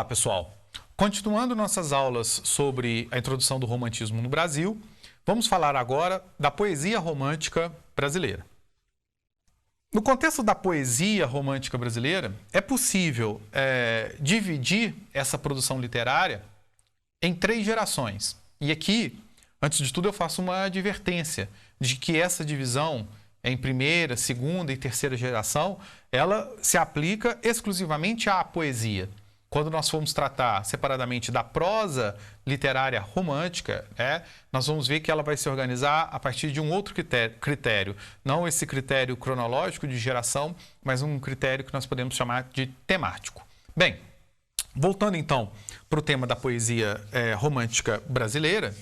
Olá, pessoal. Continuando nossas aulas sobre a introdução do romantismo no Brasil, vamos falar agora da poesia romântica brasileira. No contexto da poesia romântica brasileira, é possível dividir essa produção literária em 3 gerações. E aqui, antes de tudo, eu faço uma advertência de que essa divisão em primeira, segunda e terceira geração, ela se aplica exclusivamente à poesia. Quando nós formos tratar separadamente da prosa literária romântica, nós vamos ver que ela vai se organizar a partir de um outro critério. Não esse critério cronológico de geração, mas um critério que nós podemos chamar de temático. Bem, voltando então para o tema da poesia romântica brasileira,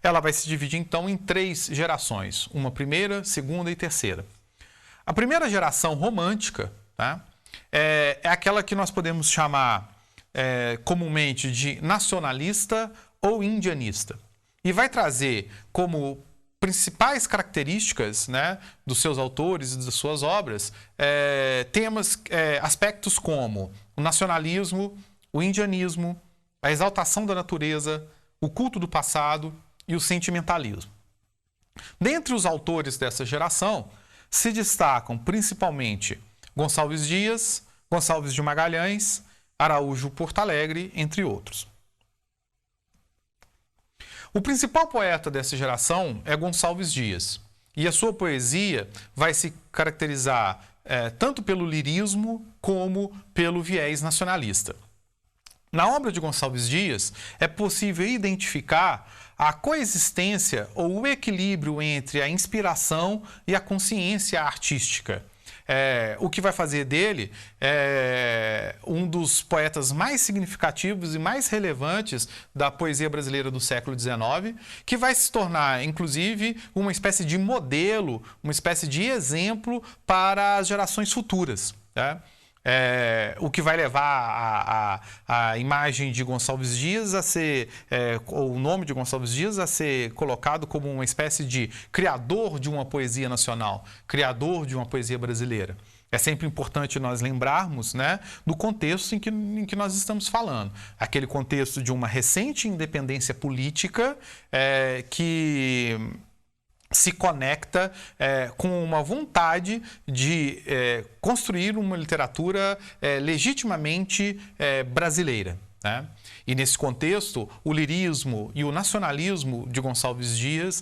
ela vai se dividir então em 3 gerações, uma primeira, segunda e terceira. A primeira geração romântica é aquela que nós podemos chamar comumente de nacionalista ou indianista. E vai trazer como principais características dos seus autores e das suas obras aspectos como o nacionalismo, o indianismo, a exaltação da natureza, o culto do passado e o sentimentalismo. Dentre os autores dessa geração, se destacam principalmente Gonçalves Dias, Gonçalves de Magalhães, Araújo Porto Alegre, entre outros. O principal poeta dessa geração é Gonçalves Dias, e a sua poesia vai se caracterizar tanto pelo lirismo como pelo viés nacionalista. Na obra de Gonçalves Dias, é possível identificar a coexistência ou o equilíbrio entre a inspiração e a consciência artística. O que vai fazer dele um dos poetas mais significativos e mais relevantes da poesia brasileira do século XIX, que vai se tornar, inclusive, uma espécie de modelo, uma espécie de exemplo para as gerações futuras. O que vai levar a imagem de Gonçalves Dias a ser, o nome de Gonçalves Dias a ser colocado como uma espécie de criador de uma poesia nacional, criador de uma poesia brasileira. É sempre importante nós lembrarmos do contexto em que nós estamos falando. Aquele contexto de uma recente independência política que se conecta com uma vontade de construir uma literatura legitimamente brasileira. E nesse contexto, o lirismo e o nacionalismo de Gonçalves Dias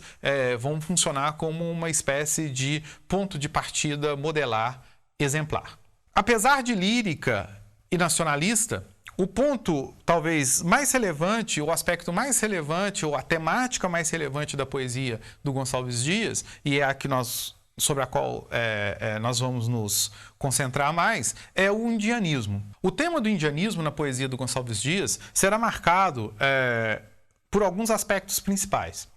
vão funcionar como uma espécie de ponto de partida modelar exemplar. Apesar de lírica e nacionalista, o ponto talvez mais relevante, o aspecto mais relevante, ou a temática mais relevante da poesia do Gonçalves Dias, e é a que sobre a qual nós vamos nos concentrar mais, é o indianismo. O tema do indianismo na poesia do Gonçalves Dias será marcado por alguns aspectos principais.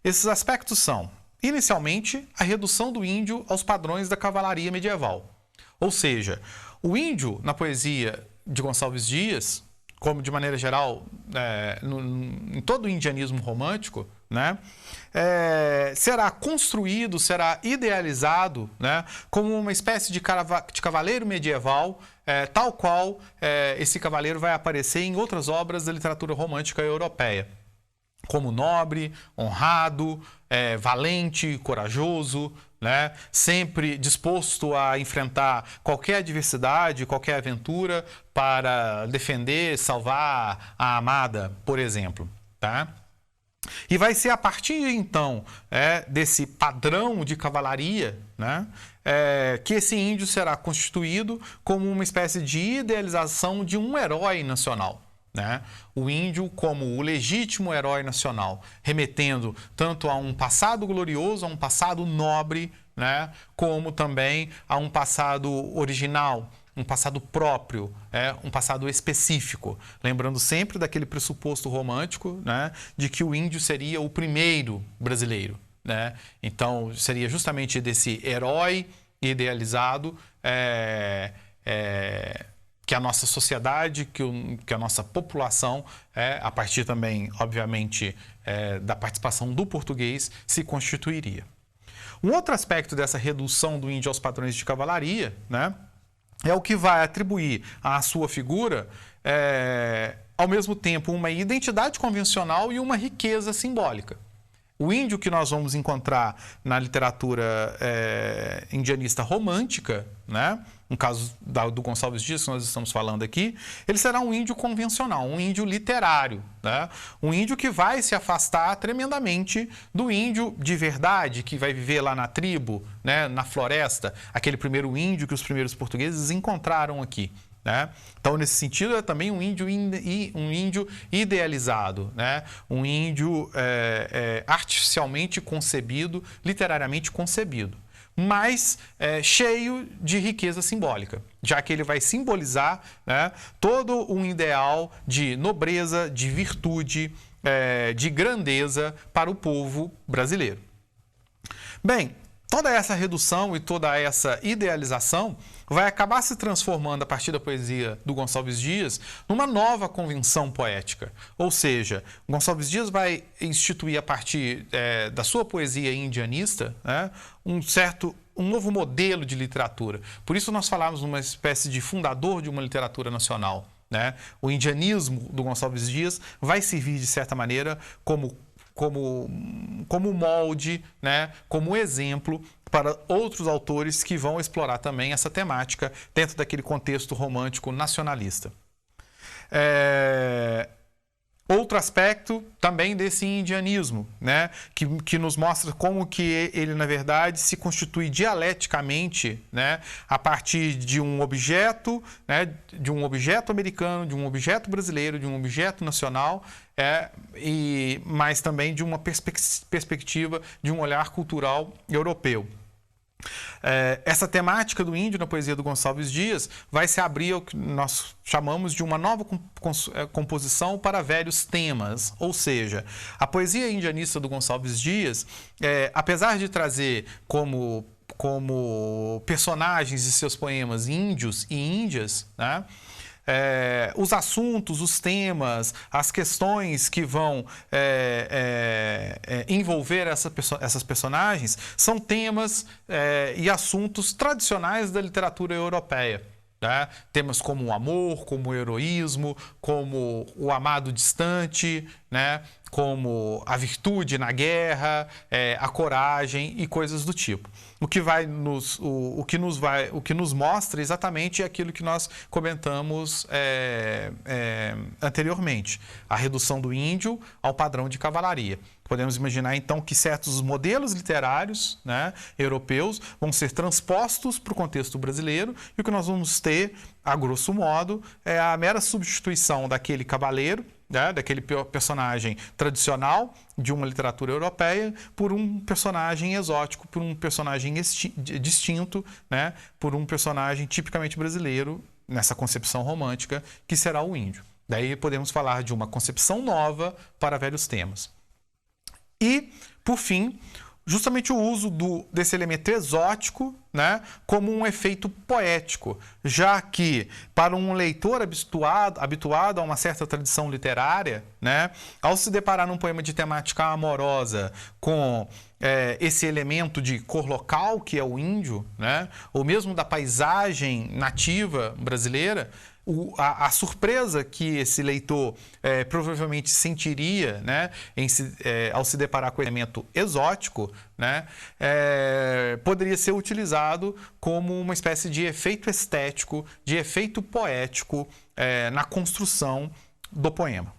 Esses aspectos são, inicialmente, a redução do índio aos padrões da cavalaria medieval. Ou seja, o índio, na poesia de Gonçalves Dias, como de maneira geral em todo o indianismo romântico, será construído, será idealizado como uma espécie de cavaleiro medieval, tal qual esse cavaleiro vai aparecer em outras obras da literatura romântica europeia, como nobre, honrado, valente, corajoso, sempre disposto a enfrentar qualquer adversidade, qualquer aventura para defender, salvar a amada, por exemplo. E vai ser a partir, então, desse padrão de cavalaria que esse índio será constituído como uma espécie de idealização de um herói nacional. O índio como o legítimo herói nacional, remetendo tanto a um passado glorioso, a um passado nobre, como também a um passado original, um passado próprio, um passado específico. Lembrando sempre daquele pressuposto romântico de que o índio seria o primeiro brasileiro. Então, seria justamente desse herói idealizado que a nossa sociedade, que a nossa população, a partir também, obviamente, da participação do português, se constituiria. Um outro aspecto dessa redução do índio aos padrões de cavalaria é o que vai atribuir à sua figura, ao mesmo tempo, uma identidade convencional e uma riqueza simbólica. O índio que nós vamos encontrar na literatura indianista romântica, né? No caso do Gonçalves Dias, que nós estamos falando aqui, ele será um índio convencional, um índio literário, né? Um índio que vai se afastar tremendamente do índio de verdade, que vai viver lá na tribo, né? Na floresta, aquele primeiro índio que os primeiros portugueses encontraram aqui. Né? Então, nesse sentido, é também um índio idealizado, né? Um índio artificialmente concebido, literariamente concebido, mas cheio de riqueza simbólica, já que ele vai simbolizar, né, todo um ideal de nobreza, de virtude, de grandeza para o povo brasileiro. Bem, toda essa redução e toda essa idealização vai acabar se transformando, a partir da poesia do Gonçalves Dias, numa nova convenção poética. Ou seja, Gonçalves Dias vai instituir, a partir da sua poesia indianista, né, um novo modelo de literatura. Por isso nós falamos numa espécie de fundador de uma literatura nacional, né? O indianismo do Gonçalves Dias vai servir, de certa maneira, como molde, né? Como exemplo para outros autores que vão explorar também essa temática dentro daquele contexto romântico nacionalista. Outro aspecto também desse indianismo, né? que nos mostra como que ele, na verdade, se constitui dialeticamente, né? A partir de um objeto, né? De um objeto americano, de um objeto brasileiro, de um objeto nacional, mas também de uma perspectiva, de um olhar cultural europeu. Essa temática do índio na poesia do Gonçalves Dias vai se abrir ao que nós chamamos de uma nova composição para velhos temas, ou seja, a poesia indianista do Gonçalves Dias, apesar de trazer como personagens de seus poemas índios e índias, né? Os assuntos, os temas, as questões que vão envolver essas personagens são temas e assuntos tradicionais da literatura europeia. Né? Temas como o amor, como o heroísmo, como o amado distante, né? Como a virtude na guerra, a coragem e coisas do tipo. O que nos mostra exatamente aquilo que nós comentamos anteriormente, a redução do índio ao padrão de cavalaria. Podemos imaginar, então, que certos modelos literários, né, europeus vão ser transpostos para o contexto brasileiro e o que nós vamos ter, a grosso modo, é a mera substituição daquele cavaleiro, né, daquele personagem tradicional de uma literatura europeia por um personagem exótico, por um personagem distinto, né, por um personagem tipicamente brasileiro nessa concepção romântica, que será o índio. Daí podemos falar de uma concepção nova para velhos temas. E, por fim, justamente o uso desse elemento exótico, né, como um efeito poético, já que para um leitor habituado a uma certa tradição literária, né, ao se deparar num poema de temática amorosa com esse elemento de cor local, que é o índio, né, ou mesmo da paisagem nativa brasileira, a surpresa que esse leitor provavelmente sentiria, né, ao se deparar com o elemento exótico, né, poderia ser utilizado como uma espécie de efeito estético, de efeito poético na construção do poema.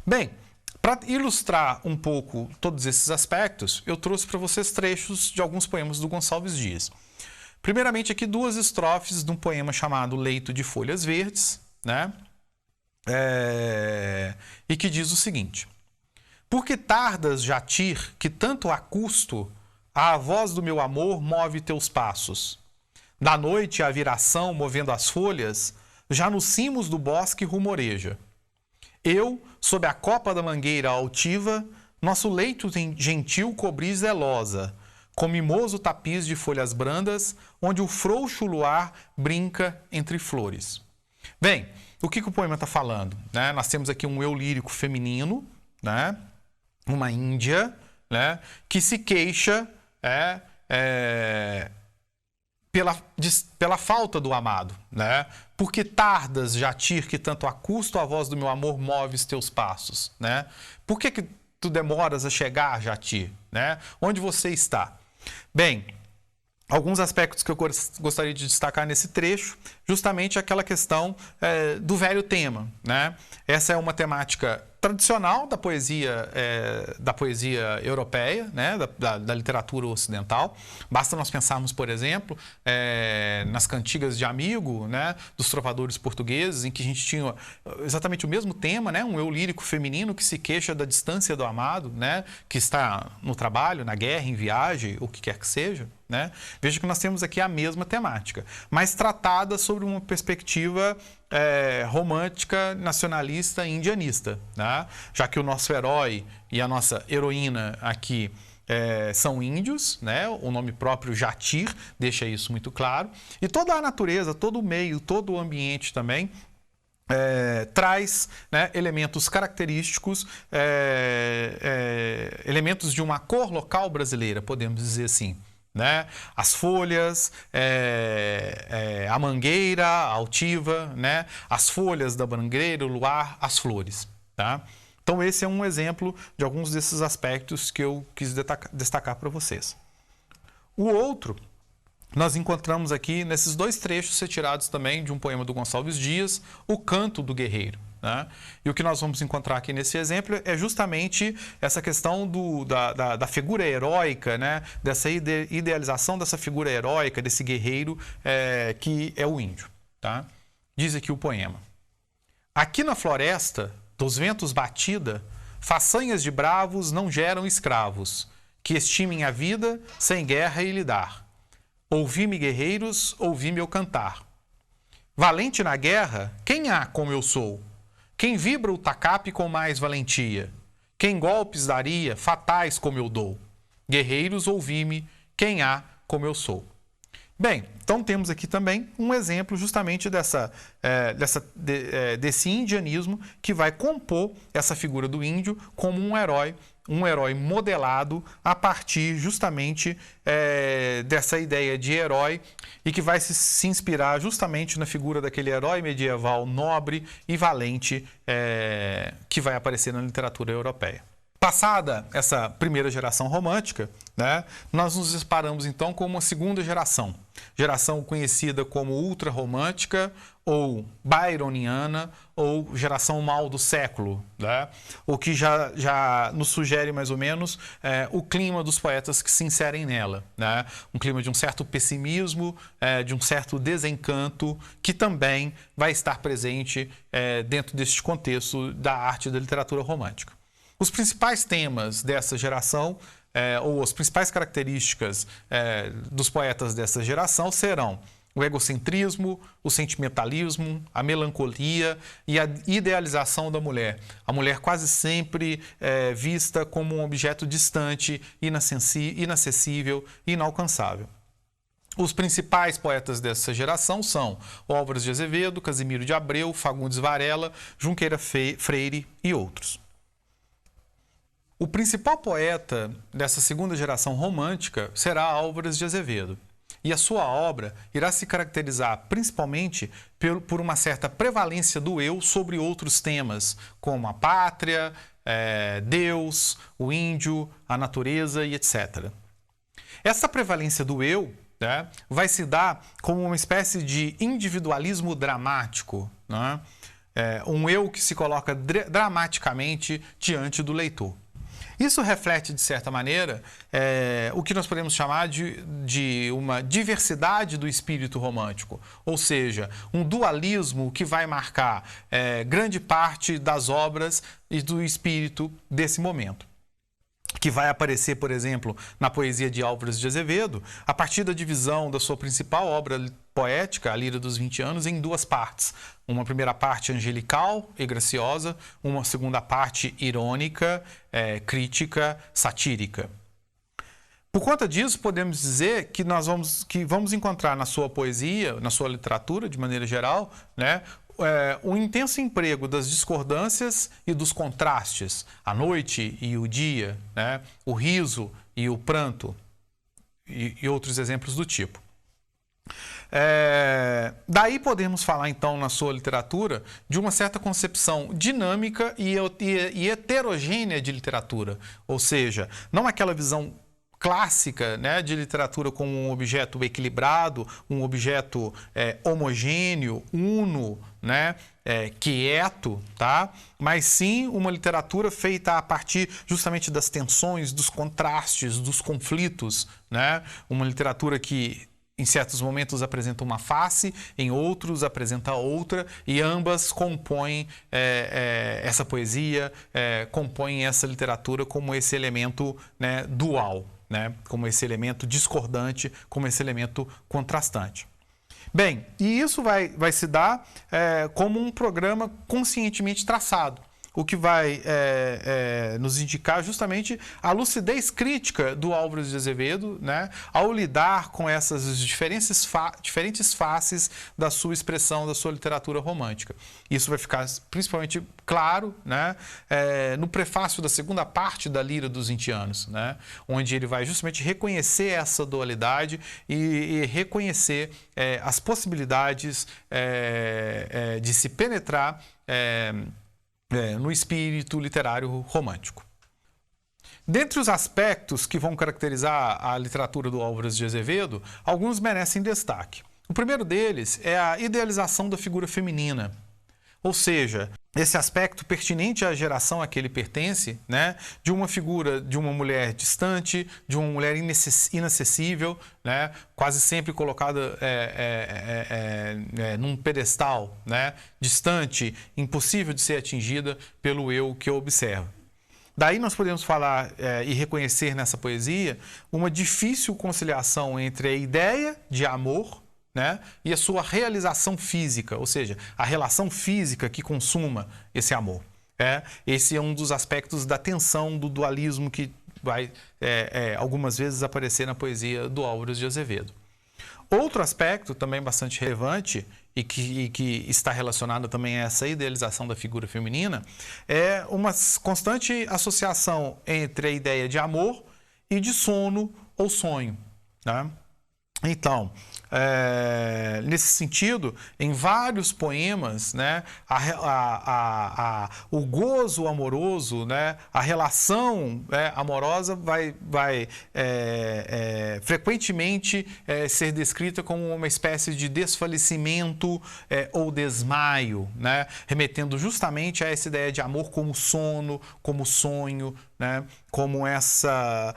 Bem, para ilustrar um pouco todos esses aspectos, eu trouxe para vocês trechos de alguns poemas do Gonçalves Dias. Primeiramente, aqui 2 estrofes de um poema chamado Leito de Folhas Verdes, né? E que diz o seguinte: Por que tardas, Jatir, que tanto a custo, a voz do meu amor move teus passos? Da noite a viração, movendo as folhas, já nos cimos do bosque rumoreja. Eu, sob a copa da mangueira altiva, nosso leito gentil cobri zelosa, com mimoso tapiz de folhas brandas, onde o frouxo luar brinca entre flores. Bem, o que o poema está falando? Né? Nós temos aqui um eu lírico feminino, né? Uma índia, né? Que se queixa pela falta do amado, né? Porque tardas, Jatir, que tanto a custo a voz do meu amor moves teus passos, né? Por que tu demoras a chegar, Jatir, né? Onde você está? Bem, alguns aspectos que eu gostaria de destacar nesse trecho, justamente aquela questão do velho tema, né? Essa é uma temática tradicional da poesia europeia, né? da literatura ocidental. Basta nós pensarmos, por exemplo, nas cantigas de amigo, né? Dos trovadores portugueses, em que a gente tinha exatamente o mesmo tema, né? Um eu lírico feminino que se queixa da distância do amado, né? Que está no trabalho, na guerra, em viagem, o que quer que seja. Né? Veja que nós temos aqui a mesma temática, mas tratada sobre uma perspectiva romântica, nacionalista e indianista, né? Já que o nosso herói e a nossa heroína aqui são índios, né? O nome próprio Jatir deixa isso muito claro, e toda a natureza, todo o meio, todo o ambiente também traz, né, elementos característicos, elementos de uma cor local brasileira, podemos dizer assim. Né? As folhas, a mangueira, a altiva, né? As folhas da mangueira, o luar, as flores. Tá? Então esse é um exemplo de alguns desses aspectos que eu quis destacar para vocês. O outro, nós encontramos aqui nesses dois trechos retirados também de um poema do Gonçalves Dias, O Canto do Guerreiro. Né? E o que nós vamos encontrar aqui nesse exemplo é justamente essa questão da figura heróica, né? Dessa idealização dessa figura heróica, desse guerreiro que é o índio. Tá? Diz aqui o poema. Aqui na floresta, dos ventos batida, façanhas de bravos não geram escravos, que estimem a vida sem guerra e lidar. Ouvi-me, guerreiros, ouvi-me eu cantar. Valente na guerra, quem há como eu sou? Quem vibra o tacape com mais valentia? Quem golpes daria, fatais como eu dou? Guerreiros, ouvi-me, quem há como eu sou. Bem, então temos aqui também um exemplo justamente desse indianismo que vai compor essa figura do índio como um herói modelado a partir justamente dessa ideia de herói e que vai se inspirar justamente na figura daquele herói medieval nobre e valente que vai aparecer na literatura europeia. Passada essa primeira geração romântica, né, nós nos deparamos então com uma segunda geração conhecida como ultrarromântica ou byroniana ou geração mal do século, né, o que já nos sugere mais ou menos o clima dos poetas que se inserem nela, né, um clima de um certo pessimismo, de um certo desencanto que também vai estar presente dentro deste contexto da arte e da literatura romântica. Os principais temas dessa geração, ou as principais características dos poetas dessa geração serão o egocentrismo, o sentimentalismo, a melancolia e a idealização da mulher. A mulher quase sempre vista como um objeto distante, inacessível e inalcançável. Os principais poetas dessa geração são Álvares de Azevedo, Casimiro de Abreu, Fagundes Varela, Junqueira Freire e outros. O principal poeta dessa segunda geração romântica será Álvares de Azevedo. E a sua obra irá se caracterizar principalmente por uma certa prevalência do eu sobre outros temas, como a pátria, Deus, o índio, a natureza e etc. Essa prevalência do eu, né, vai se dar como uma espécie de individualismo dramático, né? Um eu que se coloca dramaticamente diante do leitor. Isso reflete, de certa maneira, o que nós podemos chamar de uma diversidade do espírito romântico, ou seja, um dualismo que vai marcar grande parte das obras e do espírito desse momento, que vai aparecer, por exemplo, na poesia de Álvares de Azevedo, a partir da divisão da sua principal obra poética, A Lira dos 20 Anos, em duas partes. Uma primeira parte angelical e graciosa, uma segunda parte irônica, crítica, satírica. Por conta disso, podemos dizer que vamos encontrar na sua poesia, na sua literatura, de maneira geral, né, o intenso emprego das discordâncias e dos contrastes, a noite e o dia, né, o riso e o pranto, e outros exemplos do tipo. Daí podemos falar, então, na sua literatura, de uma certa concepção dinâmica e heterogênea de literatura. Ou seja, não aquela visão clássica, né, de literatura como um objeto equilibrado, um objeto homogêneo, uno, né, quieto, tá? Mas sim uma literatura feita a partir justamente das tensões, dos contrastes, dos conflitos, né? Uma literatura que em certos momentos apresenta uma face, em outros apresenta outra, e ambas compõem essa poesia, compõem essa literatura como esse elemento, né, dual, né, como esse elemento discordante, como esse elemento contrastante. Bem, e isso vai se dar como um programa conscientemente traçado, o que vai nos indicar justamente a lucidez crítica do Álvares de Azevedo, né, ao lidar com essas diferentes faces da sua expressão, da sua literatura romântica. Isso vai ficar principalmente claro, né, no prefácio da segunda parte da Lira dos 20 anos, né, onde ele vai justamente reconhecer essa dualidade e reconhecer as possibilidades de se penetrar no espírito literário romântico. Dentre os aspectos que vão caracterizar a literatura do Álvares de Azevedo, alguns merecem destaque. O primeiro deles é a idealização da figura feminina, ou seja, esse aspecto pertinente à geração a que ele pertence, né, de uma figura de uma mulher distante, de uma mulher inacessível, né, quase sempre colocada num pedestal, né, distante, impossível de ser atingida pelo eu que observa. Daí nós podemos falar e reconhecer nessa poesia uma difícil conciliação entre a ideia de amor, né, e a sua realização física, ou seja, a relação física que consuma esse amor. Esse é um dos aspectos da tensão, do dualismo que vai algumas vezes aparecer na poesia do Álvares de Azevedo. Outro aspecto também bastante relevante e que está relacionado também a essa idealização da figura feminina é uma constante associação entre a ideia de amor e de sono ou sonho, né? Então, nesse sentido, em vários poemas, né, o gozo amoroso, né, a relação amorosa vai frequentemente ser descrita como uma espécie de desfalecimento ou desmaio, né, remetendo justamente a essa ideia de amor como sono, como sonho, né, como essa,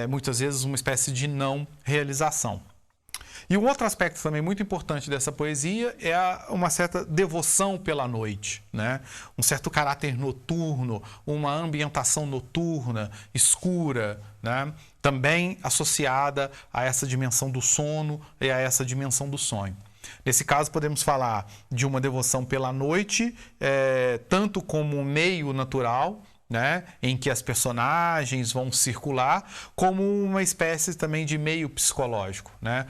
muitas vezes, uma espécie de não realização. E um outro aspecto também muito importante dessa poesia é uma certa devoção pela noite, né? Um certo caráter noturno, uma ambientação noturna, escura, né? Também associada a essa dimensão do sono e a essa dimensão do sonho. Nesse caso, podemos falar de uma devoção pela noite, tanto como um meio natural, né, em que as personagens vão circular, como uma espécie também de meio psicológico, né,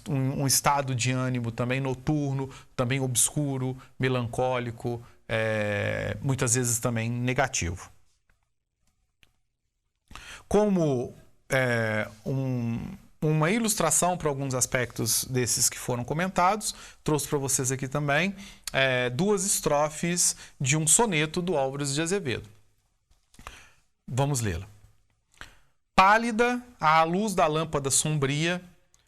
um estado de ânimo também noturno, também obscuro, melancólico, muitas vezes também negativo. Como uma ilustração para alguns aspectos desses que foram comentados, trouxe para vocês aqui também duas estrofes de um soneto do Álvares de Azevedo. Vamos lê-la. Pálida, à luz da lâmpada sombria,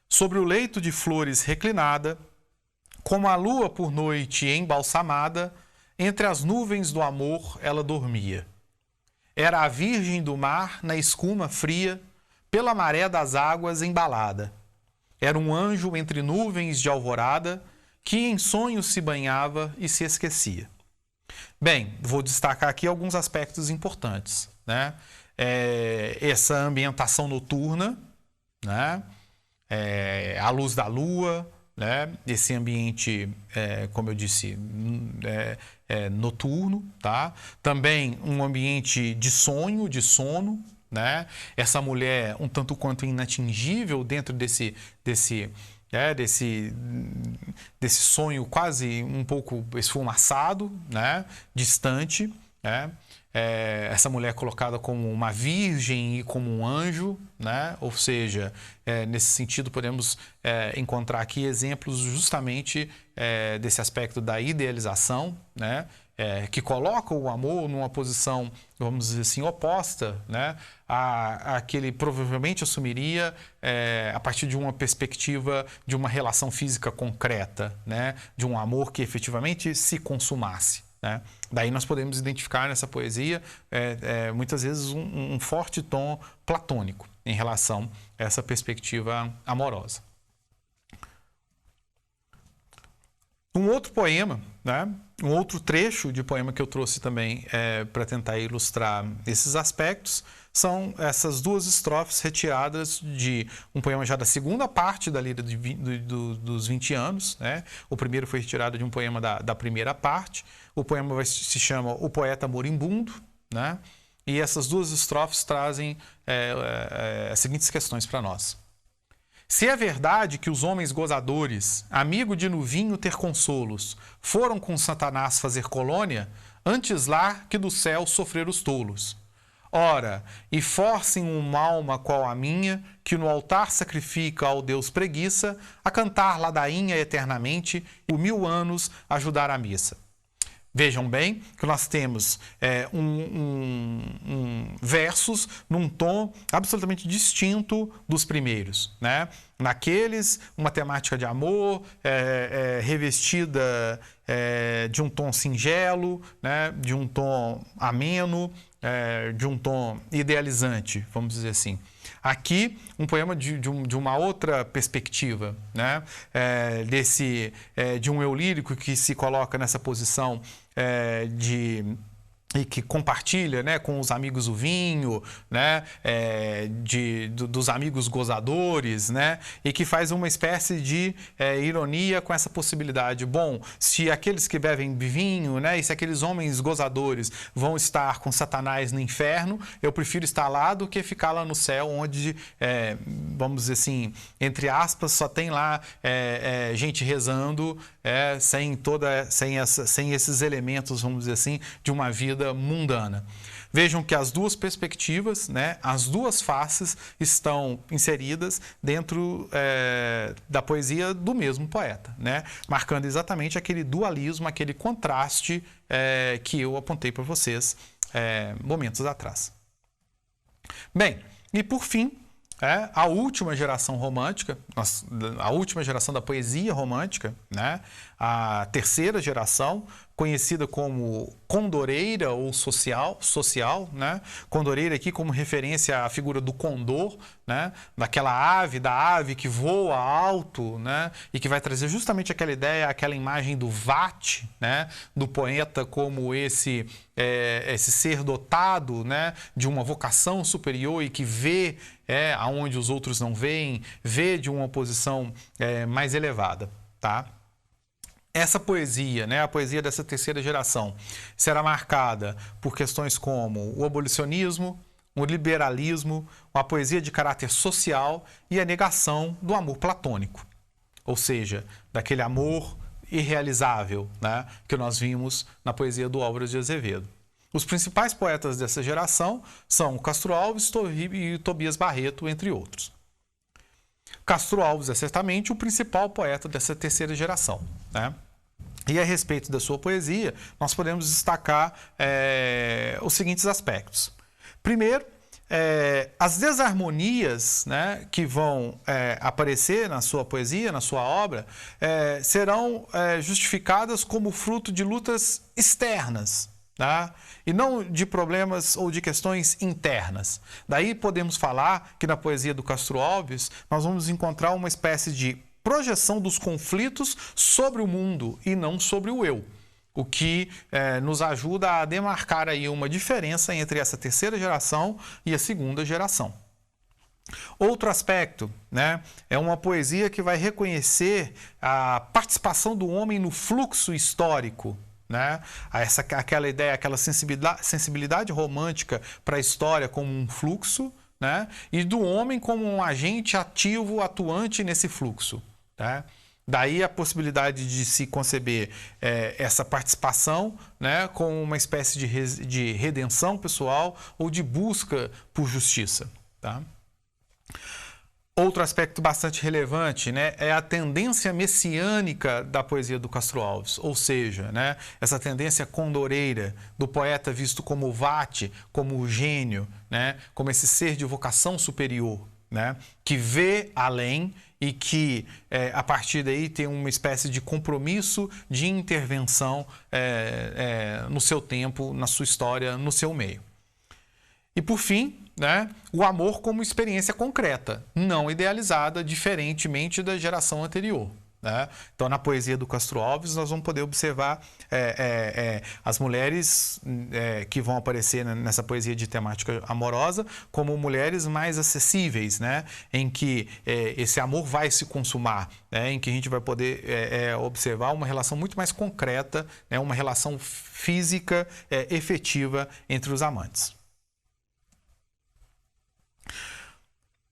sobre o leito de flores reclinada, como a lua por noite embalsamada, entre as nuvens do amor ela dormia. Era a virgem do mar na escuma fria, pela maré das águas embalada. Era um anjo entre nuvens de alvorada, que em sonhos se banhava e se esquecia. Bem, vou destacar aqui alguns aspectos importantes, né? Essa ambientação noturna, né? A luz da lua, né? Esse ambiente, como eu disse, noturno, tá? Também um ambiente de sonho, de sono, né? Essa mulher um tanto quanto inatingível dentro desse sonho quase um pouco esfumaçado, né? Distante, né? essa mulher colocada como uma virgem e como um anjo, né? Ou seja, nesse sentido podemos encontrar aqui exemplos justamente desse aspecto da idealização, né? Que coloca o amor numa posição, vamos dizer assim, oposta, né? a que ele provavelmente assumiria a partir de uma perspectiva de uma relação física concreta, né? De um amor que efetivamente se consumasse. Né? Daí nós podemos identificar nessa poesia muitas vezes um forte tom platônico em relação a essa perspectiva amorosa. Um outro poema, né? Um outro trecho de poema que eu trouxe também para tentar ilustrar esses aspectos são essas duas estrofes retiradas de um poema já da segunda parte da Lira dos 20 anos. Né? O primeiro foi retirado de um poema da primeira parte. O poema se chama O Poeta Moribundo, né? E essas duas estrofes trazem as seguintes questões para nós. Se é verdade que os homens gozadores, amigo de no vinho ter consolos, foram com Satanás fazer colônia, antes lá que do céu sofrer os tolos. Ora, e forcem uma alma qual a minha, que no altar sacrifica ao Deus preguiça, a cantar ladainha eternamente, e 1000 anos ajudar a missa. Vejam bem que nós temos versos num tom absolutamente distinto dos primeiros. Né? Naqueles, uma temática de amor revestida de um tom singelo, né? De um tom ameno, de um tom idealizante, vamos dizer assim. Aqui, um poema de uma outra perspectiva, né? De um eu lírico que se coloca nessa posição e que compartilha, né, com os amigos o vinho, né, dos amigos gozadores, né, e que faz uma espécie de ironia com essa possibilidade. Bom, se aqueles que bebem vinho, né, e se aqueles homens gozadores vão estar com Satanás no inferno, eu prefiro estar lá do que ficar lá no céu, onde, vamos dizer assim, entre aspas, só tem lá gente rezando, sem esses elementos, vamos dizer assim, de uma vida mundana. Vejam que as duas perspectivas, né, as duas faces estão inseridas dentro da poesia do mesmo poeta, né, marcando exatamente aquele dualismo, aquele contraste que eu apontei para vocês momentos atrás. Bem, e por fim, a última geração romântica, a última geração da poesia romântica, né, a terceira geração, conhecida como condoreira ou social, né? Condoreira aqui como referência à figura do condor, né? Da ave que voa alto, né? E que vai trazer justamente aquela ideia, aquela imagem do vate, né? Do poeta como esse ser dotado, né? De uma vocação superior e que vê aonde os outros não veem, vê de uma posição mais elevada, tá? Essa poesia, né, a poesia dessa terceira geração, será marcada por questões como o abolicionismo, o liberalismo, uma poesia de caráter social e a negação do amor platônico. Ou seja, daquele amor irrealizável, né, que nós vimos na poesia do Álvares de Azevedo. Os principais poetas dessa geração são Castro Alves e Tobias Barreto, entre outros. Castro Alves é certamente o principal poeta dessa terceira geração, né? E a respeito da sua poesia, nós podemos destacar os seguintes aspectos. Primeiro, as desarmonias, né, que vão aparecer na sua poesia, na sua obra, serão justificadas como fruto de lutas externas, tá? E não de problemas ou de questões internas. Daí podemos falar que na poesia do Castro Alves nós vamos encontrar uma espécie de projeção dos conflitos sobre o mundo e não sobre o eu, o que nos ajuda a demarcar aí uma diferença entre essa terceira geração e a segunda geração. Outro aspecto, né, é uma poesia que vai reconhecer a participação do homem no fluxo histórico, né? Aquela ideia, aquela sensibilidade romântica para a história como um fluxo, né? E do homem como um agente ativo, atuante nesse fluxo. Tá? Daí a possibilidade de se conceber essa participação, né, com uma espécie de redenção pessoal ou de busca por justiça. Tá? Outro aspecto bastante relevante, né, é a tendência messiânica da poesia do Castro Alves, ou seja, né, essa tendência condoreira do poeta visto como o vate, como o gênio, né, como esse ser de vocação superior, né, que vê além e que, a partir daí, tem uma espécie de compromisso de intervenção no seu tempo, na sua história, no seu meio. E, por fim, né, o amor como experiência concreta, não idealizada, diferentemente da geração anterior. Né? Então, na poesia do Castro Alves, nós vamos poder observar as mulheres que vão aparecer nessa poesia de temática amorosa como mulheres mais acessíveis, né? Em que esse amor vai se consumar, né? Em que a gente vai poder observar uma relação muito mais concreta, né? Uma relação física efetiva entre os amantes.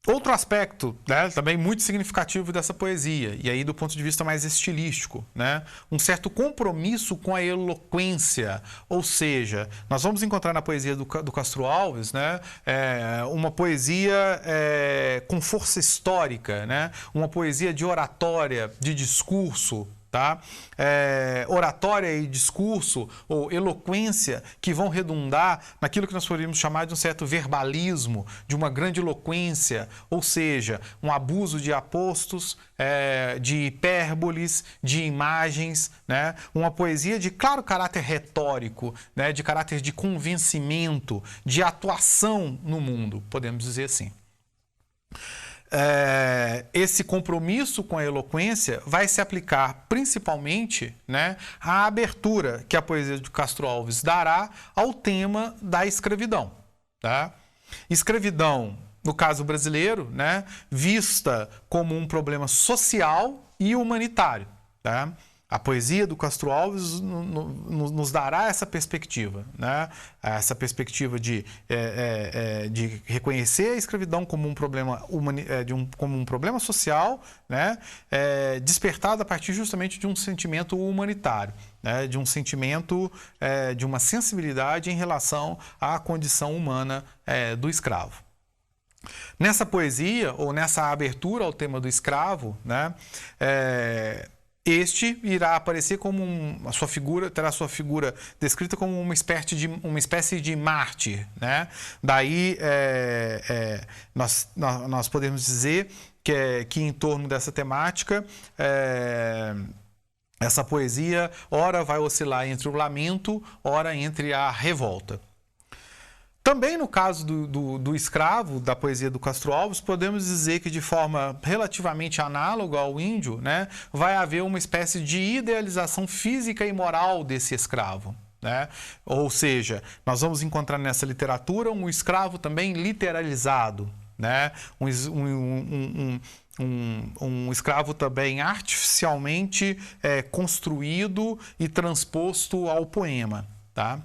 Outro aspecto, né, também muito significativo dessa poesia, e aí do ponto de vista mais estilístico, né, um certo compromisso com a eloquência, ou seja, nós vamos encontrar na poesia do Castro Alves, né, uma poesia com força histórica, né, uma poesia de oratória, de discurso, tá? Oratória e discurso ou eloquência que vão redundar naquilo que nós poderíamos chamar de um certo verbalismo, de uma grande eloquência, ou seja, um abuso de apostos, de hipérboles, de imagens, né? Uma poesia de claro caráter retórico, né? De caráter de convencimento, de atuação no mundo, podemos dizer assim. Esse compromisso com a eloquência vai se aplicar principalmente, né, à abertura que a poesia de Castro Alves dará ao tema da escravidão. Tá? Escravidão, no caso brasileiro, né, vista como um problema social e humanitário. Tá? A poesia do Castro Alves nos dará essa perspectiva, né? Essa perspectiva de reconhecer a escravidão como um problema, como um problema social, né? Despertado a partir justamente de um sentimento humanitário, né? De um sentimento, de uma sensibilidade em relação à condição humana do escravo. Nessa poesia, ou nessa abertura ao tema do escravo, né? Este irá aparecer como a sua figura, terá sua figura descrita como uma espécie de mártir, né? Daí nós podemos dizer que em torno dessa temática essa poesia ora vai oscilar entre o lamento, ora entre a revolta. Também no caso do escravo, da poesia do Castro Alves, podemos dizer que de forma relativamente análoga ao índio, né, vai haver uma espécie de idealização física e moral desse escravo. Né? Ou seja, nós vamos encontrar nessa literatura um escravo também literalizado, né? Um escravo também artificialmente construído e transposto ao poema. Tá?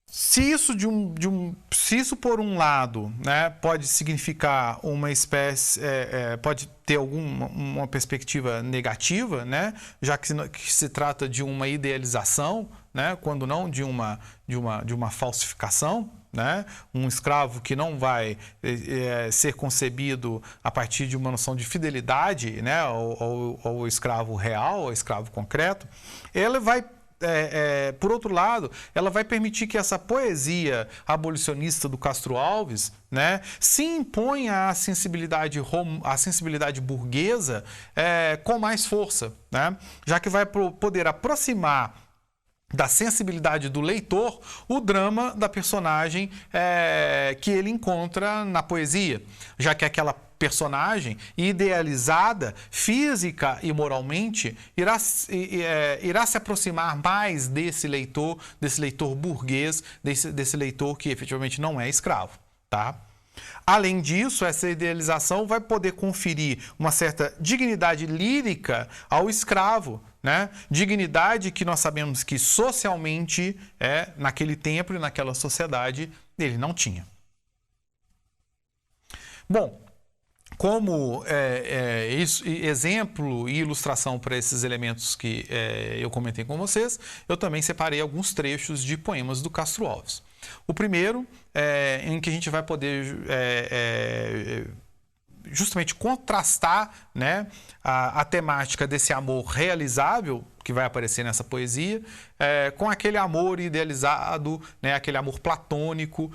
Se isso por um lado, né, pode significar uma espécie, pode ter uma perspectiva negativa, né, já que se trata de uma idealização, né, quando não de uma falsificação, né, um escravo que não vai ser concebido a partir de uma noção de fidelidade, né, ao escravo real, ao escravo concreto, ele vai por outro lado, ela vai permitir que essa poesia abolicionista do Castro Alves, né, se imponha à sensibilidade burguesa com mais força, né, já que vai poder aproximar da sensibilidade do leitor o drama da personagem que ele encontra na poesia, já que aquela personagem idealizada, física e moralmente, irá se aproximar mais desse leitor burguês, desse leitor que efetivamente não é escravo. Tá? Além disso, essa idealização vai poder conferir uma certa dignidade lírica ao escravo, né? Dignidade que nós sabemos que socialmente, naquele tempo e naquela sociedade, ele não tinha. Bom, como exemplo e ilustração para esses elementos que eu comentei com vocês, eu também separei alguns trechos de poemas do Castro Alves. O primeiro, em que a gente vai poder justamente contrastar, né, a temática desse amor realizável que vai aparecer nessa poesia, com aquele amor idealizado, né, aquele amor platônico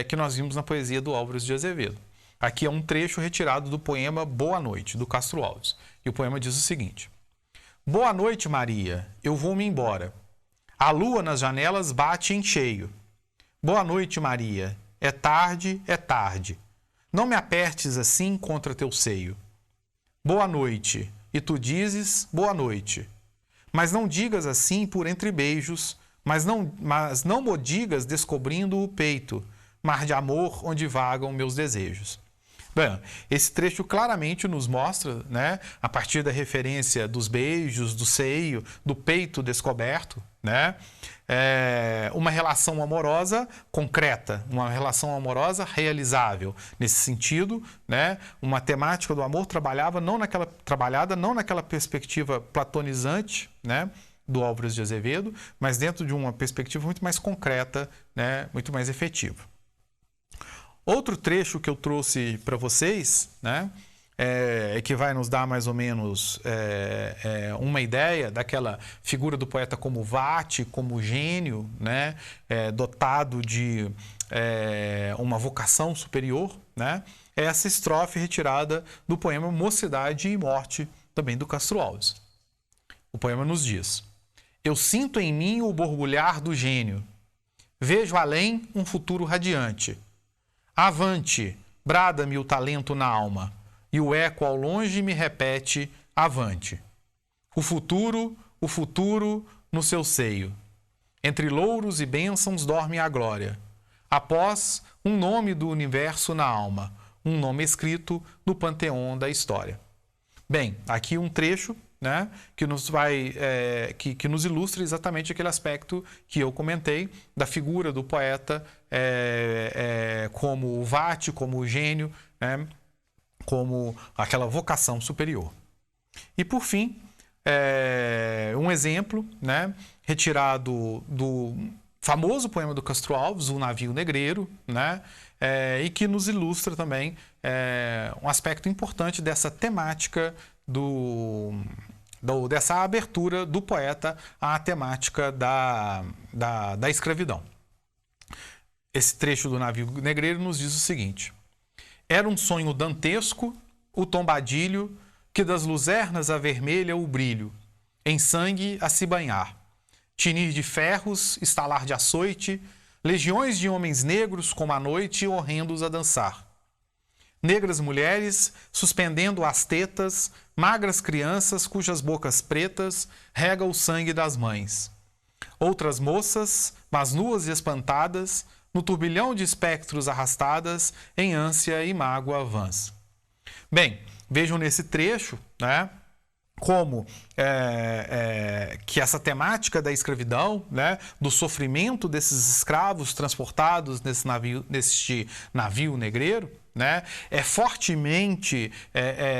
que nós vimos na poesia do Álvares de Azevedo. Aqui é um trecho retirado do poema Boa Noite, do Castro Alves. E o poema diz o seguinte: Boa noite, Maria, eu vou-me embora. A lua nas janelas bate em cheio. Boa noite, Maria, é tarde, é tarde. Não me apertes assim contra teu seio. Boa noite, e tu dizes boa noite. Mas não digas assim por entre beijos, mas não mo digas descobrindo o peito, mar de amor onde vagam meus desejos. Bem, esse trecho claramente nos mostra, né, a partir da referência dos beijos, do seio, do peito descoberto, né, uma relação amorosa concreta, uma relação amorosa realizável. Nesse sentido, né, uma temática do amor trabalhada não naquela perspectiva platonizante, né, do Álvares de Azevedo, mas dentro de uma perspectiva muito mais concreta, né, muito mais efetiva. Outro trecho que eu trouxe para vocês, né, que vai nos dar mais ou menos uma ideia daquela figura do poeta como vate, como gênio, né, dotado de uma vocação superior, né, é essa estrofe retirada do poema Mocidade e Morte, também do Castro Alves. O poema nos diz: Eu sinto em mim o borbulhar do gênio, vejo além um futuro radiante. Avante, brada-me o talento na alma, e o eco ao longe me repete, avante. O futuro no seu seio. Entre louros e bênçãos dorme a glória. Após, um nome do universo na alma, um nome escrito no panteão da história. Bem, aqui um trecho, né, que nos ilustra exatamente aquele aspecto que eu comentei da figura do poeta como o vate, como o gênio, né, como aquela vocação superior. E por fim, um exemplo, né, retirado do famoso poema do Castro Alves, O Navio Negreiro, né, e que nos ilustra também um aspecto importante dessa temática dessa abertura do poeta à temática da escravidão. Esse trecho do Navio Negreiro nos diz o seguinte: Era um sonho dantesco, o tombadilho, que das luzernas avermelha o brilho, em sangue a se banhar, tinir de ferros, estalar de açoite, legiões de homens negros como a noite horrendos a dançar. Negras mulheres suspendendo as tetas, magras crianças cujas bocas pretas rega o sangue das mães. Outras moças, mas nuas e espantadas, no turbilhão de espectros arrastadas, em ânsia e mágoa vãs. Bem, vejam nesse trecho, né, como que essa temática da escravidão, né, do sofrimento desses escravos transportados nesse navio negreiro, né, é fortemente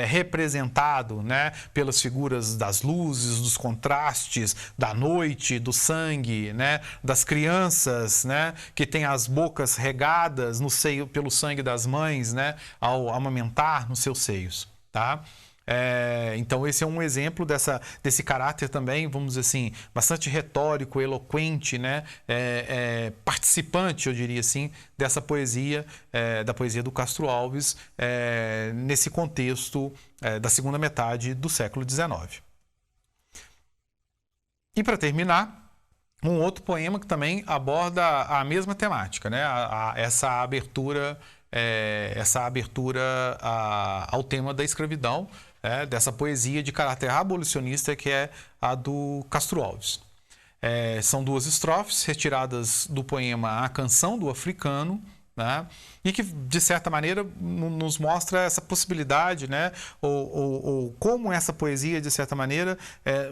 representado, né, pelas figuras das luzes, dos contrastes, da noite, do sangue, né, das crianças, né, que têm as bocas regadas no seio pelo sangue das mães, né, ao amamentar nos seus seios, tá? Então esse é um exemplo desse caráter também, vamos dizer assim, bastante retórico, eloquente, né? Participante, eu diria assim, dessa poesia, da poesia do Castro Alves, nesse contexto da segunda metade do século XIX. E para terminar, um outro poema que também aborda a mesma temática, né? Essa abertura ao tema da escravidão, dessa poesia de caráter abolicionista que é a do Castro Alves. São duas estrofes retiradas do poema A Canção do Africano, né? E que, de certa maneira, nos mostra essa possibilidade, né? ou como essa poesia, de certa maneira,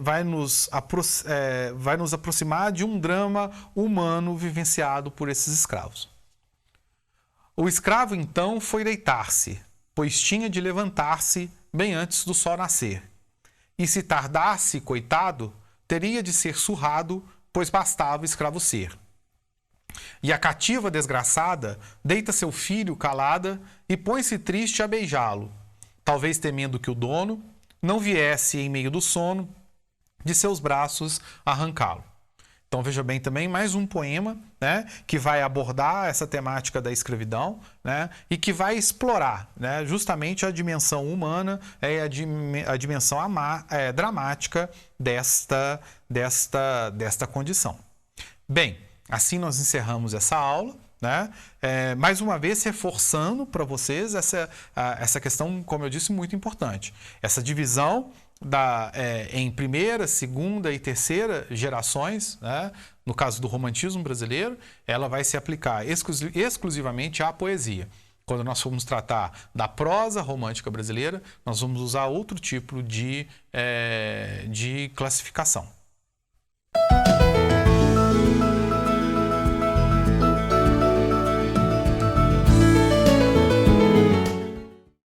vai nos aproximar de um drama humano vivenciado por esses escravos. O escravo, então, foi deitar-se. pois tinha de levantar-se bem antes do sol nascer. E se tardasse, coitado, teria de ser surrado, pois bastava escravo ser. E a cativa desgraçada deita seu filho calada e põe-se triste a beijá-lo, talvez temendo que o dono não viesse em meio do sono de seus braços arrancá-lo. Então veja bem também mais um poema, né, que vai abordar essa temática da escravidão, né, e que vai explorar, né, justamente a dimensão humana e a dimensão dramática desta condição. Bem, assim nós encerramos essa aula, né? Mais uma vez reforçando para vocês essa questão, como eu disse, muito importante. Essa divisão em primeira, segunda e terceira gerações, né? No caso do romantismo brasileiro, ela vai se aplicar exclusivamente à poesia. Quando nós formos tratar da prosa romântica brasileira, nós vamos usar outro tipo de classificação.